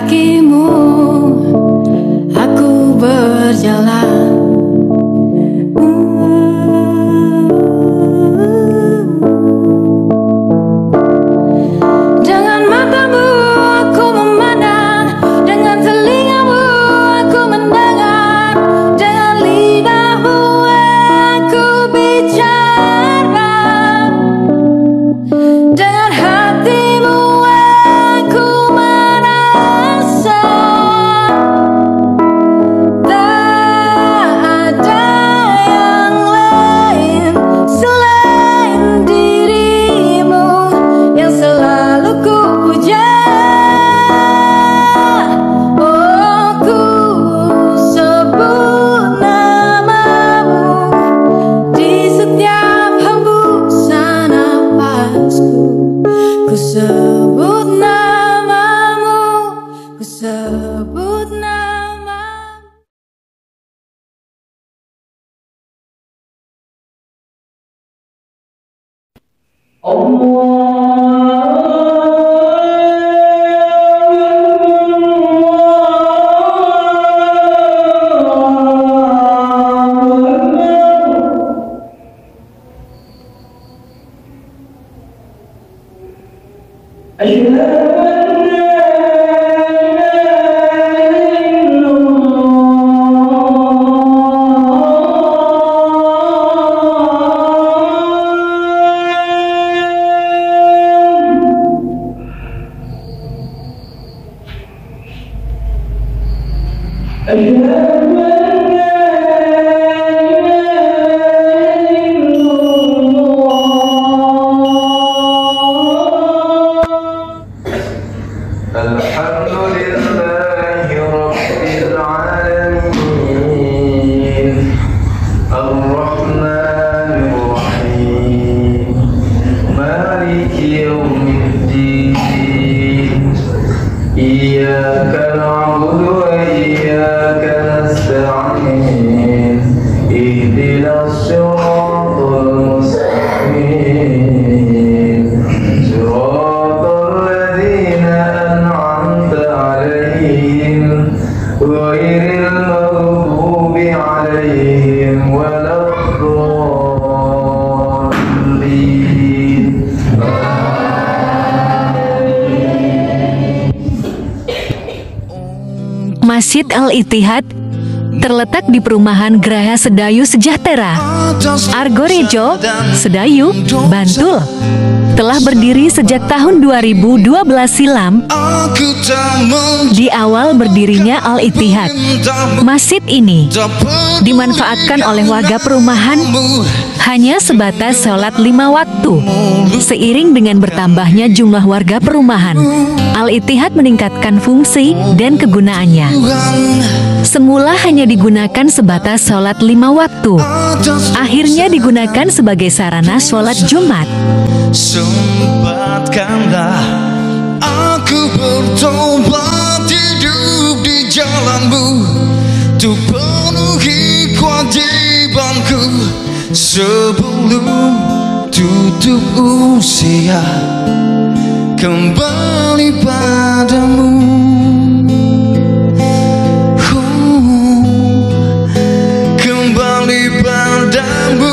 kakimu aku berjalan. Dengan matamu aku memandang, dengan telingamu aku mendengar, dengan lidahmu aku bicara, dengan hatimu aku merasa. Tak ada yang lain selain dirimu yang selalu ku puja. Oh, ku sebut namamu di setiap hembusan nafasku. Ku sebut namamu, ku sebut namamu. Alhamdulillahi Rabbil Alamin, Ar-Rahmanir Rahim, Maliki Yawmiddin, Iyyaka na'budu wa iyyaka nasta'in, Ihdinas siratal mustaqim, siratal ladzina an'amta 'alaihim ghairil maghdubi 'alaihim waladdallin. Masjid Al-Ittihad terletak di perumahan Graha Sedayu Sejahtera, Argorejo, Sedayu, Bantul. Telah berdiri sejak tahun 2012 silam. Di awal berdirinya Al-Ittihad, masjid ini dimanfaatkan oleh warga perumahan hanya sebatas sholat 5 waktu. Seiring dengan bertambahnya jumlah warga perumahan, Al-Ittihad meningkatkan fungsi dan kegunaannya. Semula hanya digunakan sebatas sholat 5 waktu, akhirnya digunakan sebagai sarana sholat Jumat. Sempatkanlah aku bertobat, hidup di jalanmu, untuk penuhi kewajibanku sebelum tutup usia, kembali padamu. Kembali padamu.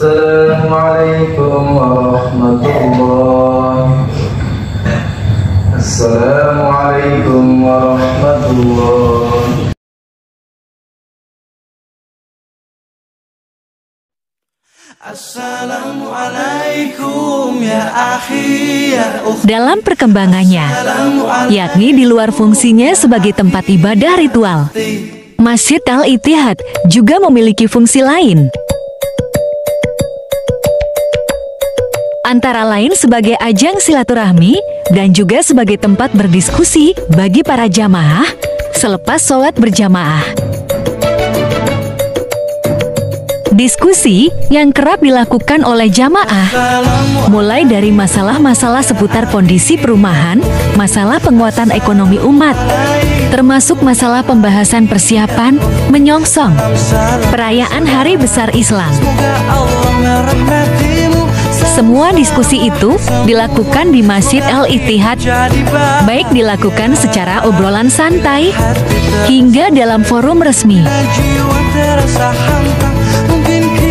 Assalamualaikum warahmatullahi. Assalamualaikum warahmatullahi. Assalamualaikum ya akhi ya ukhti. Dalam perkembangannya, yakni di luar fungsinya sebagai tempat ibadah ritual, Masjid Al-Ittihad juga memiliki fungsi lain. Antara lain sebagai ajang silaturahmi dan juga sebagai tempat berdiskusi bagi para jamaah selepas sholat berjamaah. Diskusi yang kerap dilakukan oleh jamaah mulai dari masalah-masalah seputar kondisi perumahan, masalah penguatan ekonomi umat, termasuk masalah pembahasan persiapan menyongsong perayaan Hari Besar Islam. Semua diskusi itu dilakukan di Masjid Al-Ittihad, baik dilakukan secara obrolan santai hingga dalam forum resmi.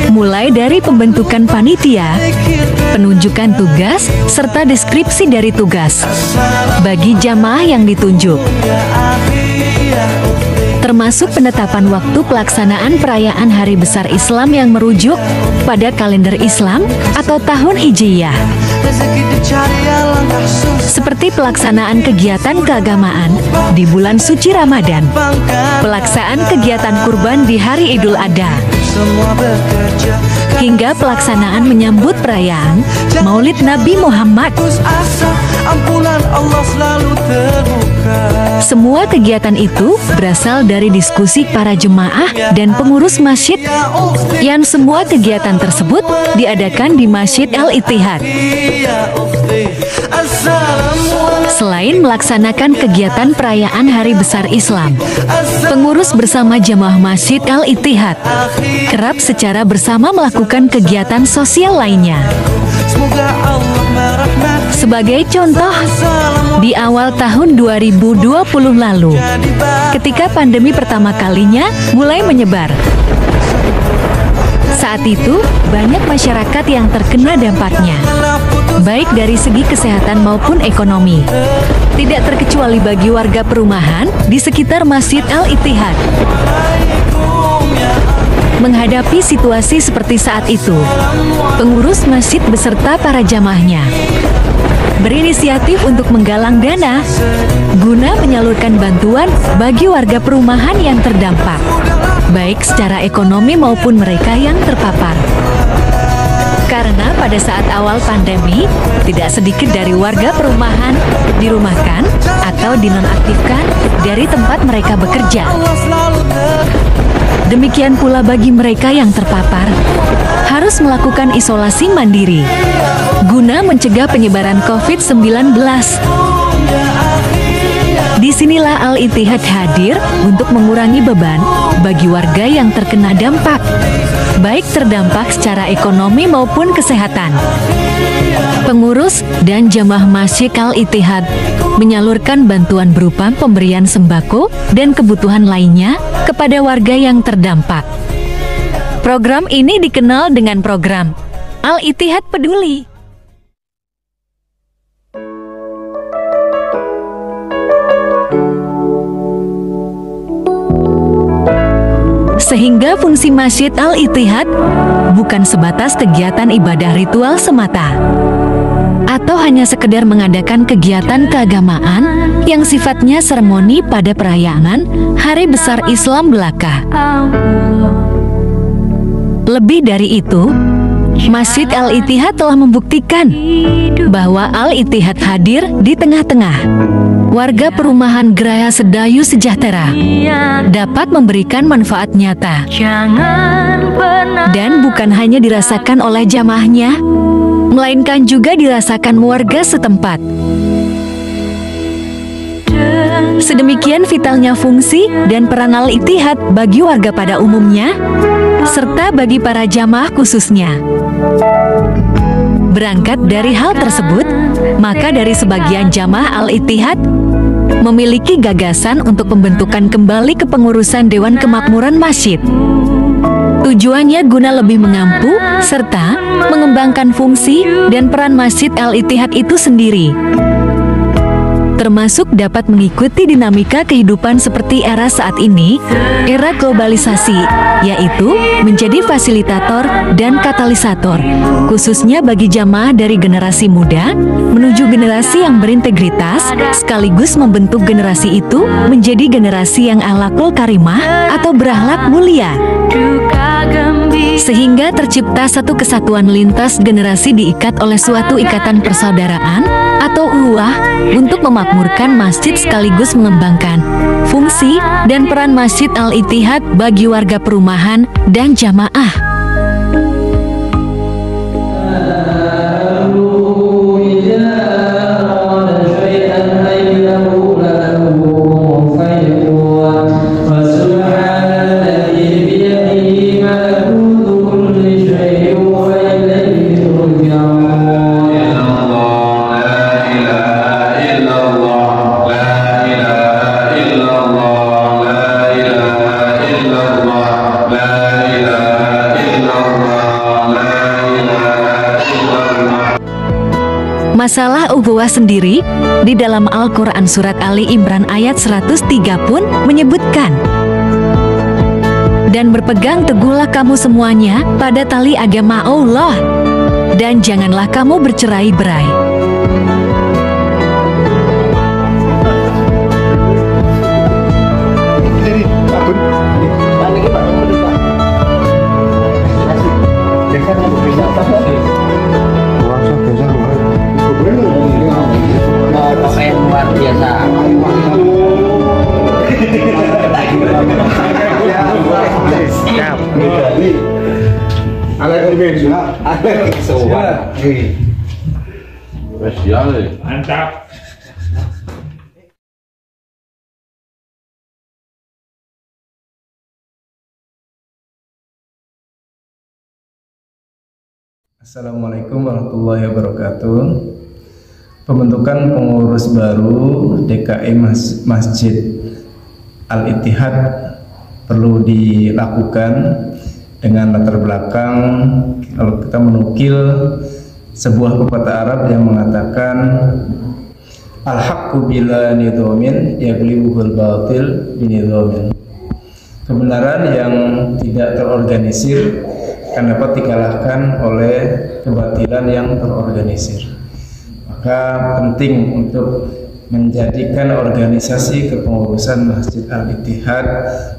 Mulai dari pembentukan panitia, penunjukan tugas, serta deskripsi dari tugas bagi jamaah yang ditunjuk, termasuk penetapan waktu pelaksanaan perayaan Hari Besar Islam yang merujuk pada kalender Islam atau tahun Hijriyah. Seperti pelaksanaan kegiatan keagamaan di bulan suci Ramadan, pelaksanaan kegiatan kurban di hari Idul Adha, hingga pelaksanaan menyambut perayaan Maulid Nabi Muhammad. Semua kegiatan itu berasal dari diskusi para jemaah dan pengurus masjid, yang semua kegiatan tersebut diadakan di Masjid Al-Ittihad. Selain melaksanakan kegiatan perayaan Hari Besar Islam, pengurus bersama jamaah Masjid Al-Ittihad kerap secara bersama melakukan kegiatan sosial lainnya. Sebagai contoh, di awal tahun 2020 lalu, ketika pandemi pertama kalinya mulai menyebar, saat itu banyak masyarakat yang terkena dampaknya, baik dari segi kesehatan maupun ekonomi. Tidak terkecuali bagi warga perumahan di sekitar Masjid Al-Ittihad. Menghadapi situasi seperti saat itu, pengurus masjid beserta para jamaahnya berinisiatif untuk menggalang dana guna menyalurkan bantuan bagi warga perumahan yang terdampak, baik secara ekonomi maupun mereka yang terpapar. Karena pada saat awal pandemi, tidak sedikit dari warga perumahan dirumahkan atau dinonaktifkan dari tempat mereka bekerja. Demikian pula bagi mereka yang terpapar, harus melakukan isolasi mandiri guna mencegah penyebaran COVID-19. Disinilah Al-Ittihad hadir untuk mengurangi beban bagi warga yang terkena dampak, baik terdampak secara ekonomi maupun kesehatan. Pengurus dan jamaah Masjid Al-Ittihad menyalurkan bantuan berupa pemberian sembako dan kebutuhan lainnya kepada warga yang terdampak. Program ini dikenal dengan program Al-Ittihad Peduli. Sehingga fungsi Masjid Al-Ittihad bukan sebatas kegiatan ibadah ritual semata, atau hanya sekedar mengadakan kegiatan keagamaan yang sifatnya seremoni pada perayaan Hari Besar Islam belaka. Lebih dari itu, Masjid Al-Ittihad telah membuktikan bahwa Al-Ittihad hadir di tengah-tengah warga perumahan Geraya Sedayu Sejahtera, dapat memberikan manfaat nyata, dan bukan hanya dirasakan oleh jamaahnya, melainkan juga dirasakan warga setempat. Sedemikian vitalnya fungsi dan peran Al-Ittihad bagi warga pada umumnya, serta bagi para jamaah khususnya. Berangkat dari hal tersebut, maka dari sebagian jamaah Al-Ittihad memiliki gagasan untuk pembentukan kembali kepengurusan Dewan Kemakmuran Masjid. Tujuannya guna lebih mengampu serta mengembangkan fungsi dan peran Masjid Al-Ittihad itu sendiri, termasuk dapat mengikuti dinamika kehidupan seperti era saat ini, era globalisasi, yaitu menjadi fasilitator dan katalisator, khususnya bagi jamaah dari generasi muda menuju generasi yang berintegritas, sekaligus membentuk generasi itu menjadi generasi yang akhlakul karimah atau berakhlak mulia, sehingga tercipta satu kesatuan lintas generasi diikat oleh suatu ikatan persaudaraan atau ukhuwah untuk memakmurkan masjid sekaligus mengembangkan fungsi dan peran Masjid Al-Ittihad bagi warga perumahan dan jamaah. Masalah ukhuwah sendiri di dalam Al-Quran Surat Ali Imran ayat 103 pun menyebutkan, dan berpegang teguhlah kamu semuanya pada tali agama Allah, dan janganlah kamu bercerai-berai. Luar biasa. Mantap. Assalamualaikum warahmatullahi wabarakatuh. Pembentukan pengurus baru DKI Masjid Al-Ittihad perlu dilakukan dengan latar belakang kalau kita menukil sebuah pepatah Arab yang mengatakan al-haqqu bila nidhamin yaghlibuhul batil binidhamin. Kebenaran yang tidak terorganisir akan dapat dikalahkan oleh kebatilan yang terorganisir. Maka penting untuk menjadikan organisasi kepengurusan Masjid Al-Ittihad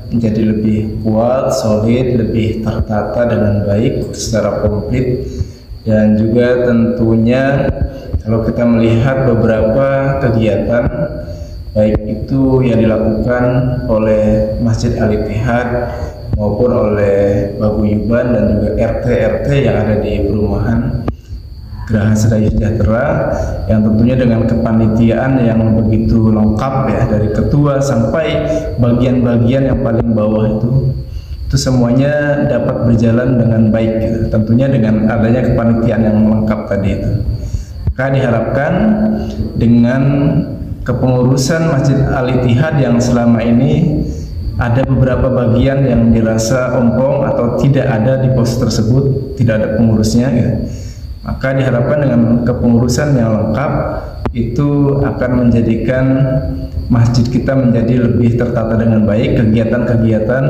menjadi lebih kuat, solid, lebih tertata dengan baik secara komplit. Dan juga tentunya kalau kita melihat beberapa kegiatan baik itu yang dilakukan oleh Masjid Al-Ittihad maupun oleh Paguyuban dan juga RT-RT yang ada di perumahan Geraha Sedayu Sejahtera, yang tentunya dengan kepanitiaan yang begitu lengkap ya, dari ketua sampai bagian-bagian yang paling bawah itu semuanya dapat berjalan dengan baik gitu. Tentunya dengan adanya kepanitiaan yang lengkap tadi itu, maka diharapkan dengan kepengurusan Masjid Al-Ittihad yang selama ini ada beberapa bagian yang dirasa ompong atau tidak ada di pos tersebut, tidak ada pengurusnya gitu. Maka diharapkan dengan kepengurusan yang lengkap itu akan menjadikan masjid kita menjadi lebih tertata dengan baik, kegiatan-kegiatan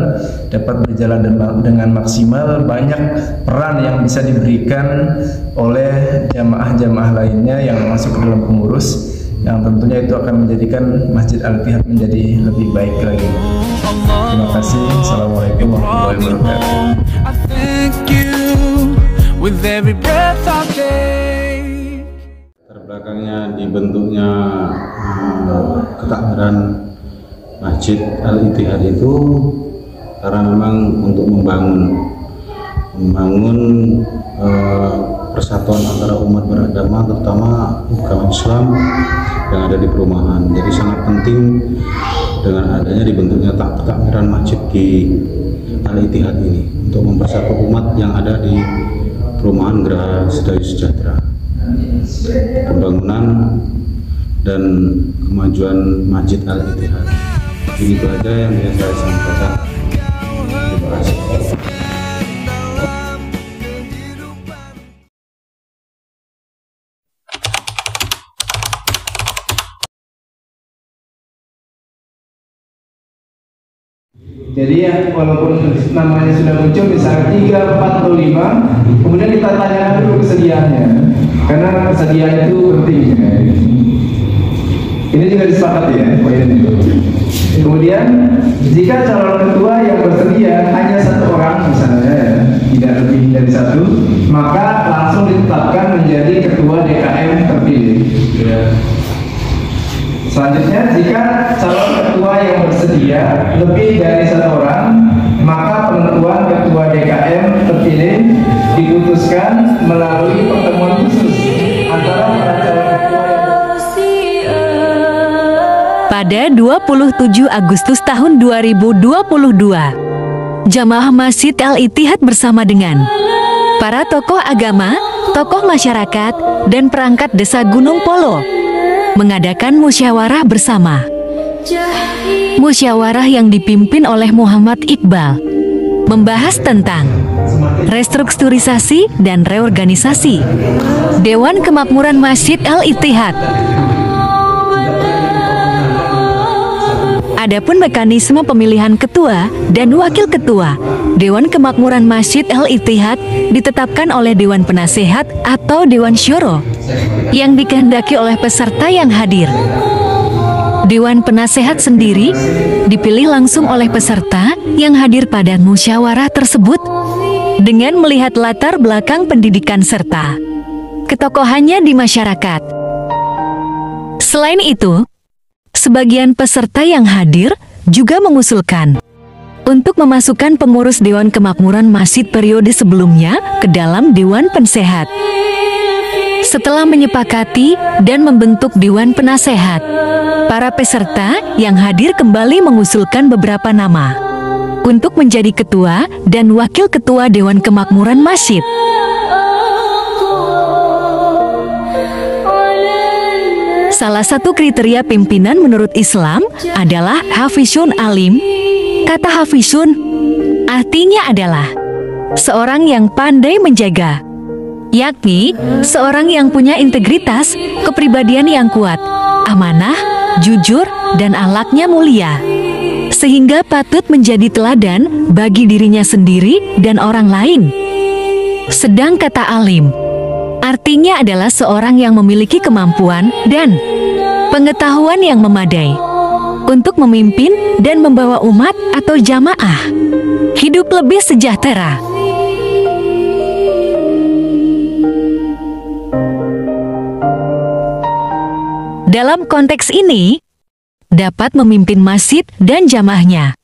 dapat berjalan dengan maksimal, banyak peran yang bisa diberikan oleh jamaah-jamaah lainnya yang masuk ke dalam pengurus, yang tentunya itu akan menjadikan Masjid Al-Ittihad menjadi lebih baik lagi. Terima kasih. Assalamualaikum warahmatullahi wabarakatuh. With every breath I take. Terbelakangnya dibentuknya ketakmiran Masjid Al-Ittihad itu karena memang untuk membangun persatuan antara umat beragama, terutama agama Islam yang ada di perumahan. Jadi sangat penting dengan adanya dibentuknya ketakmiran Masjid di Al-Ittihad ini untuk mempersatu umat yang ada di perumahan Geraha Sedayu Sejahtera. Pembangunan dan kemajuan Masjid Al-Ittihad. Itu aja yang bisa saya sampaikan. Terima kasih. Jadi ya, walaupun namanya sudah muncul misalnya 3, 4, atau 5, kemudian kita tanyakan dulu kesediaannya, karena kesediaan itu penting. Ini juga disepakati ya poin itu. Kemudian jika calon ketua yang bersedia hanya 1 orang misalnya ya, tidak lebih dari 1, maka langsung ditetapkan menjadi ketua DKM terpilih ya. Selanjutnya, jika calon ketua yang bersedia lebih dari 1 orang, maka penentuan ketua DKM terpilih diputuskan melalui pertemuan khusus antara para calon ketua Pada 27 Agustus tahun 2022, Jamaah Masjid Al-Ittihad bersama dengan para tokoh agama, tokoh masyarakat, dan perangkat desa Gunung Polo mengadakan musyawarah bersama. Musyawarah yang dipimpin oleh Muhammad Iqbal membahas tentang restrukturisasi, dan reorganisasi. Dewan Kemakmuran Masjid Al-Ittihad. Adapun mekanisme pemilihan ketua dan wakil ketua Dewan Kemakmuran Masjid Al-Ittihad ditetapkan oleh Dewan Penasehat atau Dewan Syuro yang dikehendaki oleh peserta yang hadir. Dewan Penasehat sendiri dipilih langsung oleh peserta yang hadir pada musyawarah tersebut dengan melihat latar belakang pendidikan serta ketokohannya di masyarakat. Selain itu, sebagian peserta yang hadir juga mengusulkan untuk memasukkan pengurus Dewan Kemakmuran Masjid periode sebelumnya ke dalam Dewan Pensehat. Setelah menyepakati dan membentuk Dewan Penasehat, para peserta yang hadir kembali mengusulkan beberapa nama untuk menjadi ketua dan wakil ketua Dewan Kemakmuran Masjid. Salah satu kriteria pimpinan menurut Islam adalah hafizun alim. Kata hafizun artinya adalah seorang yang pandai menjaga, yakni seorang yang punya integritas, kepribadian yang kuat, amanah, jujur, dan akhlaknya mulia, sehingga patut menjadi teladan bagi dirinya sendiri dan orang lain. Sedang kata alim artinya adalah seorang yang memiliki kemampuan dan pengetahuan yang memadai untuk memimpin dan membawa umat atau jamaah hidup lebih sejahtera. Dalam konteks ini, dapat memimpin masjid dan jamaahnya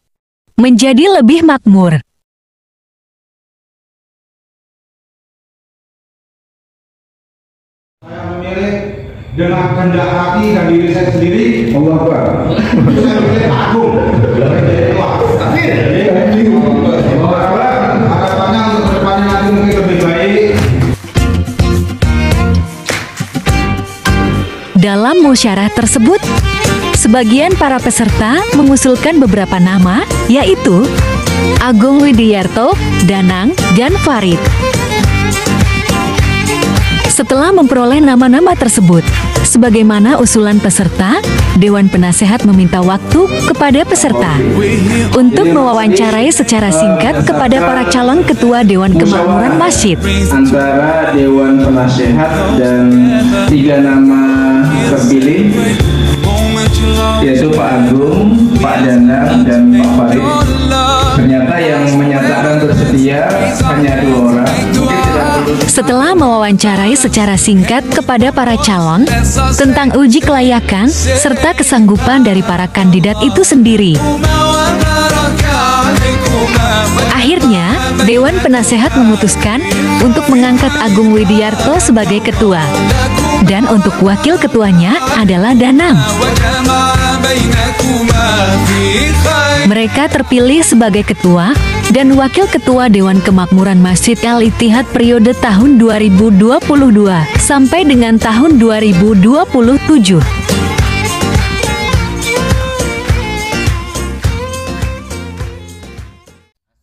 menjadi lebih makmur. Saya memilih dengan kehendak hati dan diri saya sendiri. Allah Akbar. Saya memilih Agung. Harapannya untuk kedepannya nanti mungkin lebih baik. Dalam musyawarah tersebut, sebagian para peserta mengusulkan beberapa nama, yaitu Agung Widiarto, Danang, dan Farid. Setelah memperoleh nama-nama tersebut, sebagaimana usulan peserta, Dewan Penasehat meminta waktu kepada peserta untuk mewawancarai secara singkat kepada para calon ketua Dewan Kemakmuran Masjid. Antara Dewan Penasehat dan 3 nama terpilih, yaitu Pak Agung, Pak Danang, dan Pak Farid. Ternyata yang menyatakan bersedia hanya 2 orang. Setelah mewawancarai secara singkat kepada para calon tentang uji kelayakan serta kesanggupan dari para kandidat itu sendiri, akhirnya Dewan Penasehat memutuskan untuk mengangkat Agung Widiarto sebagai ketua, dan untuk wakil ketuanya adalah Danang. Mereka terpilih sebagai ketua dan wakil ketua Dewan Kemakmuran Masjid Al-Ittihad periode tahun 2022 sampai dengan tahun 2027.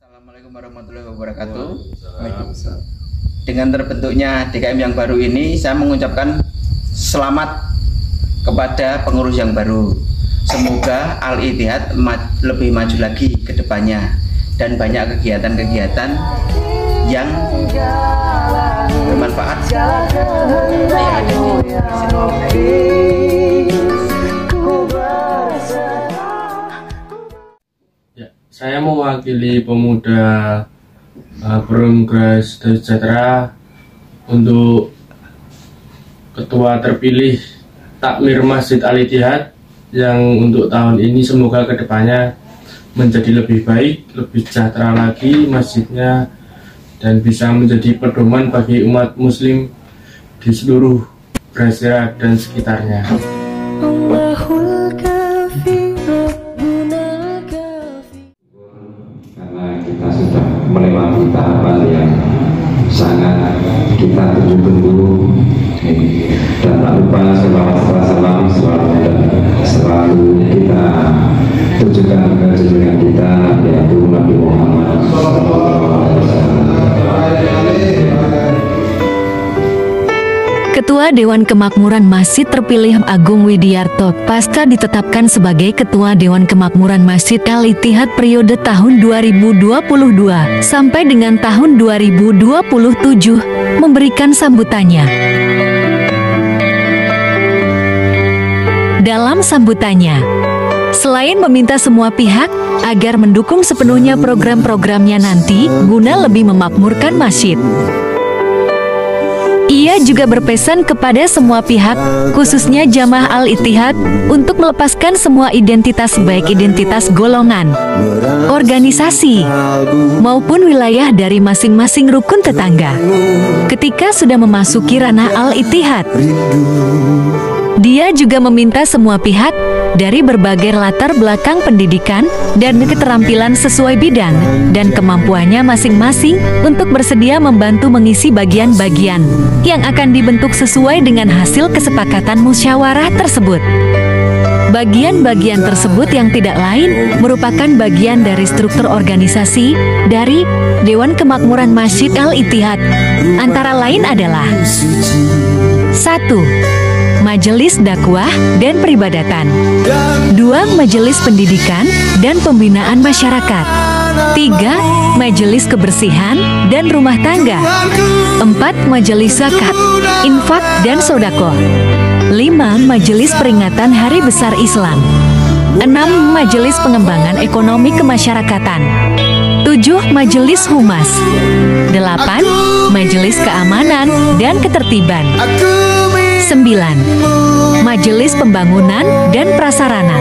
Assalamualaikum warahmatullahi wabarakatuh. Dengan terbentuknya DKM yang baru ini, saya mengucapkan selamat kepada pengurus yang baru. Semoga Al-Ittihad lebih maju lagi ke depannya dan banyak kegiatan-kegiatan yang bermanfaat yang ada di ya, saya mewakili pemuda Progres Sejahtera untuk ketua terpilih Takmir Masjid Al-Ittihad yang untuk tahun ini semoga kedepannya menjadi lebih baik, lebih sejahtera lagi masjidnya, dan bisa menjadi pedoman bagi umat muslim di seluruh Brazil dan sekitarnya. Karena kita sudah melewati tahapan yang sangat kita tunggu-tunggu, dan tak lupa salam selalu kita tujukan ke junjungan kita, yaitu Nabi Muhammad SAW. Ketua Dewan Kemakmuran Masjid terpilih Agung Widiarto pasca ditetapkan sebagai Ketua Dewan Kemakmuran Masjid Al-Ittihad periode tahun 2022 sampai dengan tahun 2027 memberikan sambutannya. Dalam sambutannya, selain meminta semua pihak agar mendukung sepenuhnya program-programnya nanti guna lebih memakmurkan masjid, ia juga berpesan kepada semua pihak, khususnya Jamaah Al-Ittihad, untuk melepaskan semua identitas baik identitas golongan, organisasi, maupun wilayah dari masing-masing rukun tetangga. Ketika sudah memasuki ranah Al-Ittihad, dia juga meminta semua pihak dari berbagai latar belakang pendidikan dan keterampilan sesuai bidang dan kemampuannya masing-masing untuk bersedia membantu mengisi bagian-bagian yang akan dibentuk sesuai dengan hasil kesepakatan musyawarah tersebut. Bagian-bagian tersebut yang tidak lain merupakan bagian dari struktur organisasi dari Dewan Kemakmuran Masjid Al-Ittihad, antara lain adalah 1. Majelis Dakwah dan Peribadatan. 2. Majelis Pendidikan dan Pembinaan Masyarakat. 3. Majelis Kebersihan dan Rumah Tangga. 4. Majelis Zakat, Infak dan Sodaqoh. 5. Majelis Peringatan Hari Besar Islam. 6. Majelis Pengembangan Ekonomi Kemasyarakatan. 7. Majelis Humas. 8. Majelis Keamanan dan Ketertiban. 9. Majelis Pembangunan dan Prasarana.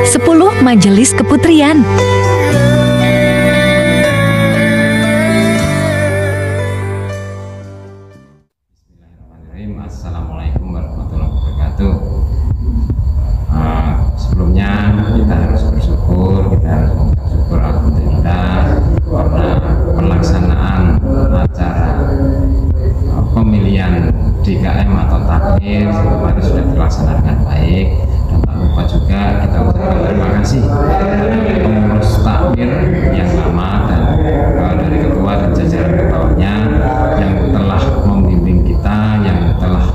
10. Majelis Keputrian. Bismillahirrahmanirrahim. Assalamualaikum warahmatullahi wabarakatuh. Sebelumnya kita harus bersyukur, kita harus mengucap syukur alhamdulillah karena pelaksanaan acara pemilihan DKM atau takmir kemarin sudah terlaksana dengan baik, dan tak lupa juga kita ucapkan terima kasih kepada pengurus takmir yang lama dan dari ketua dan jajaran ketuanya yang telah membimbing kita, yang telah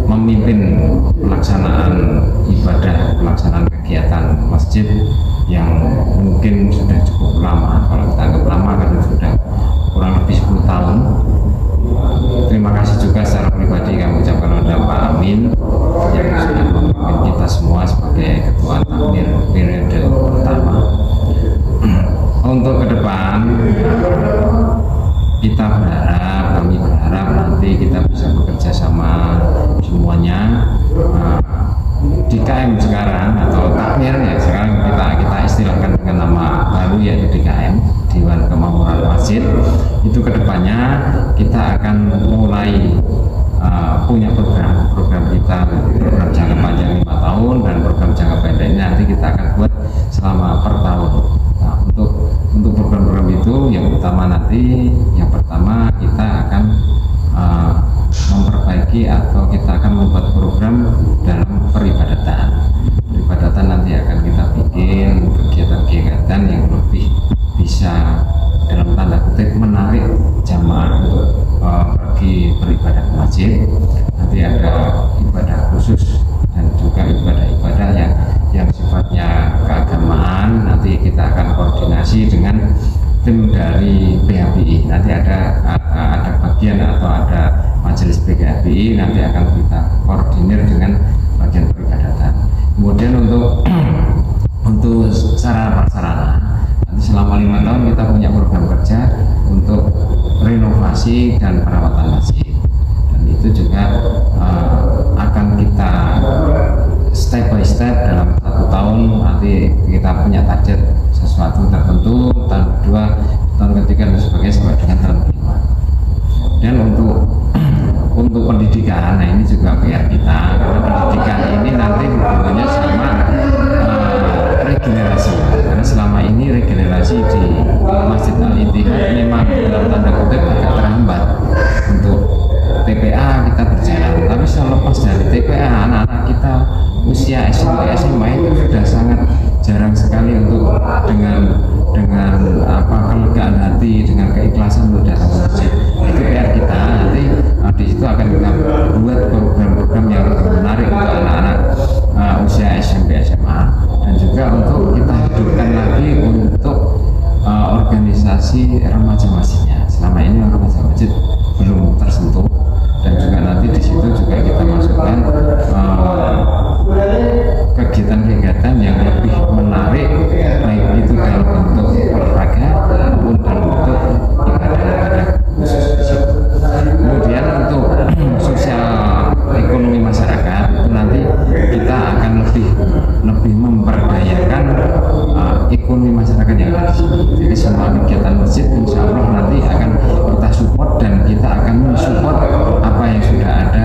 memimpin pelaksanaan ibadah, pelaksanaan kegiatan masjid yang mungkin sudah cukup lama. Kalau kita anggap lama karena sudah kurang lebih 10 tahun. Terima kasih juga secara pribadi kami ucapkan kepada Pak Amin yang sudah memimpin kita semua sebagai ketua takmir periode pertama. Untuk ke depan kita berharap, kami berharap nanti kita bisa bekerja sama semuanya. DKM sekarang atau takmir ya sekarang kita istilahkan dengan nama baru yaitu DKM, Dewan Kemakmuran Masjid. Itu kedepannya kita akan mulai punya program kita, program jangka panjang 5 tahun dan program jangka pendek ini nanti kita akan buat selama per tahun. Nah, untuk program-program itu yang utama nanti yang pertama kita akan memperbaiki atau kita akan membuat program dalam peribadatan. Peribadatan nanti akan kita bikin kegiatan-kegiatan yang lebih bisa dalam tanda kutip menarik jamaah untuk pergi beribadah ke masjid. Nanti ada ibadah khusus dan juga ibadah-ibadah yang sifatnya keagamaan. Nanti kita akan koordinasi dengan tim dari PHBI. Nanti ada bagian atau ada majelis PHBI, nanti akan kita koordinir dengan bagian peribadatan. Kemudian untuk sarana prasarana, nanti selama 5 tahun kita punya program kerja untuk renovasi dan perawatan masjid, dan itu juga akan kita step by step dalam 1 tahun. Nanti kita punya target sesuatu tertentu, tahun kedua, tahun ketiga dan sebagainya sampai dengan tahun kelima. Dan untuk pendidikan, nah ini juga PR kita, karena pendidikan ini nanti hubungannya sama regenerasi, karena selama ini regenerasi di Masjid Al-Ittihad memang dalam tanda kutip agak terhambat. Untuk TPA kita berjalan, tapi selepas dari TPA anak-anak kita usia SMP SMA itu sudah sangat jarang sekali untuk dengan kelegaan hati, dengan keikhlasan untuk datang ke masjid. Itu PR kita nanti ekonomi masyarakat yang ada. Jadi semua kegiatan masjid insya Allah nanti akan kita support dan kita akan mensupport apa yang sudah ada,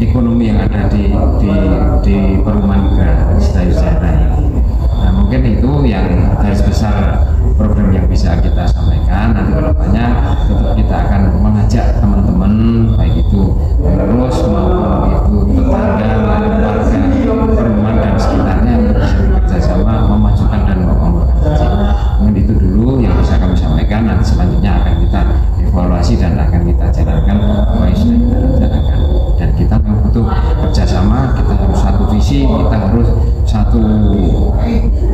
ekonomi yang ada di perumahan Sedayu-Sejarah ini. Nah, mungkin itu yang garis besar program yang bisa kita sampaikan. Nanti kedepannya tetap kita akan mengajak teman-teman baik itu pengurus maupun itu tetangga, warga perumahan dan sekitarnya untuk bisa bekerjasama memajukan dan membangunkan masjid. Mungkin itu dulu yang bisa kami sampaikan. Nanti selanjutnya akan kita evaluasi dan akan kita jalankan apa yang sudah kita jalankan. Dan kita memang butuh kerjasama, kita harus satu visi, kita harus satu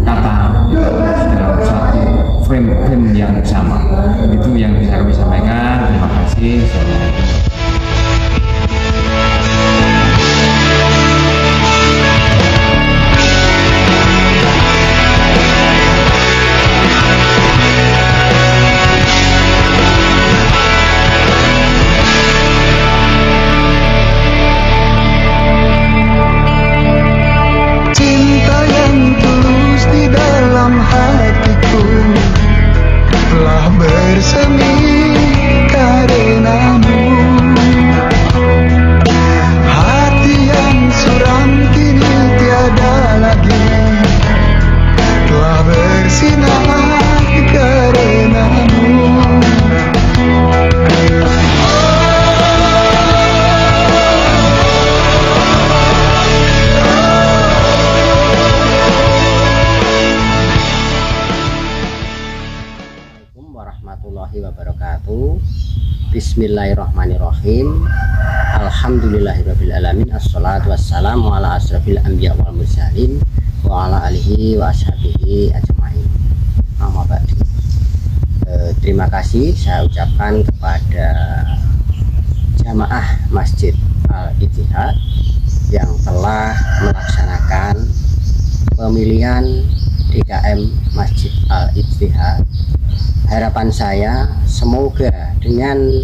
kata, kita harus dalam satu frame yang sama. Itu yang bisa kami sampaikan. Terima kasih. Assalamualaikum. Warahmatullahi wabarakatuh. Bismillahirrahmanirrahim. Alhamdulillahirrabbilalamin. Assalatu wassalamu ala asrafil anbiya wal mursalin wa ala alihi wa ashabihi ajma'in. Amma ba'du. Terima kasih saya ucapkan kepada jamaah Masjid Al-Ittihad yang telah melaksanakan pemilihan DKM Masjid Al-Ittihad. Harapan saya semoga dengan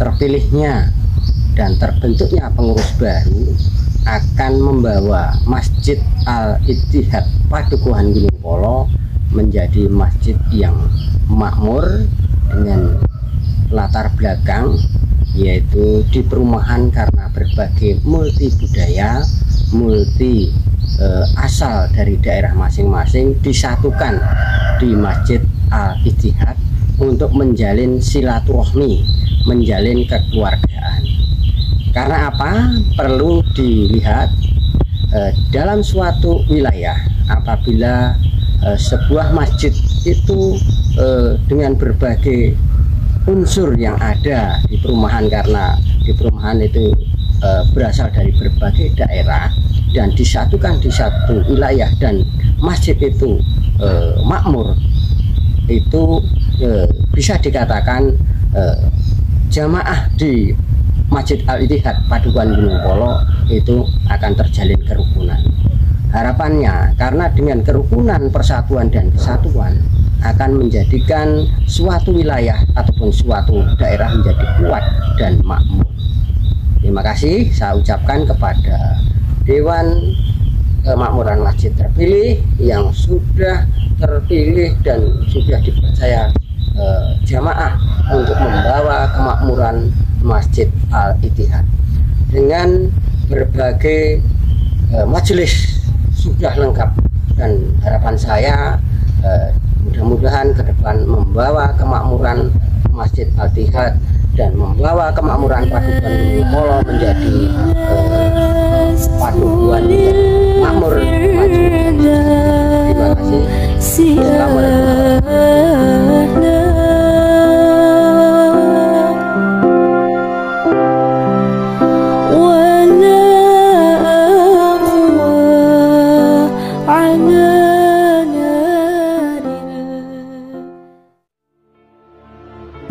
terpilihnya dan terbentuknya pengurus baru akan membawa Masjid Al-Ittihad Padukuhan Gunung Polo menjadi masjid yang makmur dengan latar belakang yaitu di perumahan karena berbagai multi budaya, multi asal dari daerah masing-masing disatukan di Masjid Al-Ittihad untuk menjalin silaturahmi, menjalin kekeluargaan. Karena apa? Perlu dilihat dalam suatu wilayah apabila sebuah masjid itu dengan berbagai unsur yang ada di perumahan, karena di perumahan itu berasal dari berbagai daerah dan disatukan di satu wilayah dan masjid itu makmur, itu bisa dikatakan jamaah di Masjid Al-Ittihad Padukuhan Gunung Polo itu akan terjalin kerukunan. Harapannya karena dengan kerukunan, persatuan dan kesatuan akan menjadikan suatu wilayah ataupun suatu daerah menjadi kuat dan makmur. Terima kasih saya ucapkan kepada Dewan Kemakmuran Masjid terpilih yang sudah terpilih dan sudah dipercaya jamaah untuk membawa kemakmuran Masjid Al-Ittihad dengan berbagai majelis sudah lengkap, dan harapan saya mudah-mudahan ke depan membawa kemakmuran Masjid Al-Ittihad dan membawa kemakmuran Padukuhan Gunung Polo menjadi padukuhan yang makmur maju. Terima kasih. Assalamualaikum.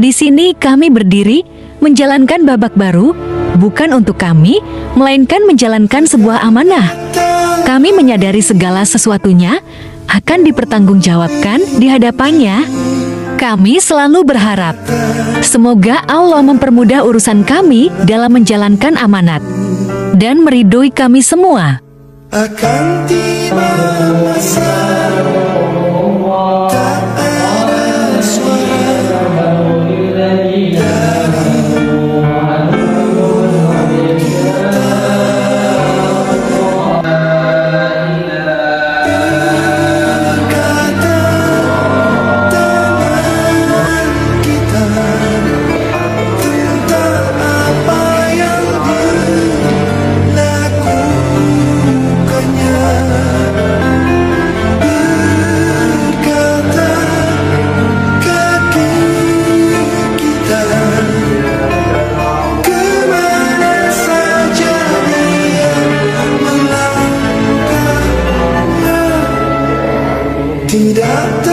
Di sini kami berdiri menjalankan babak baru, bukan untuk kami, melainkan menjalankan sebuah amanah. Kami menyadari segala sesuatunya akan dipertanggungjawabkan di hadapannya. Kami selalu berharap, semoga Allah mempermudah urusan kami dalam menjalankan amanat dan meridhoi kami semua. Akan Tidak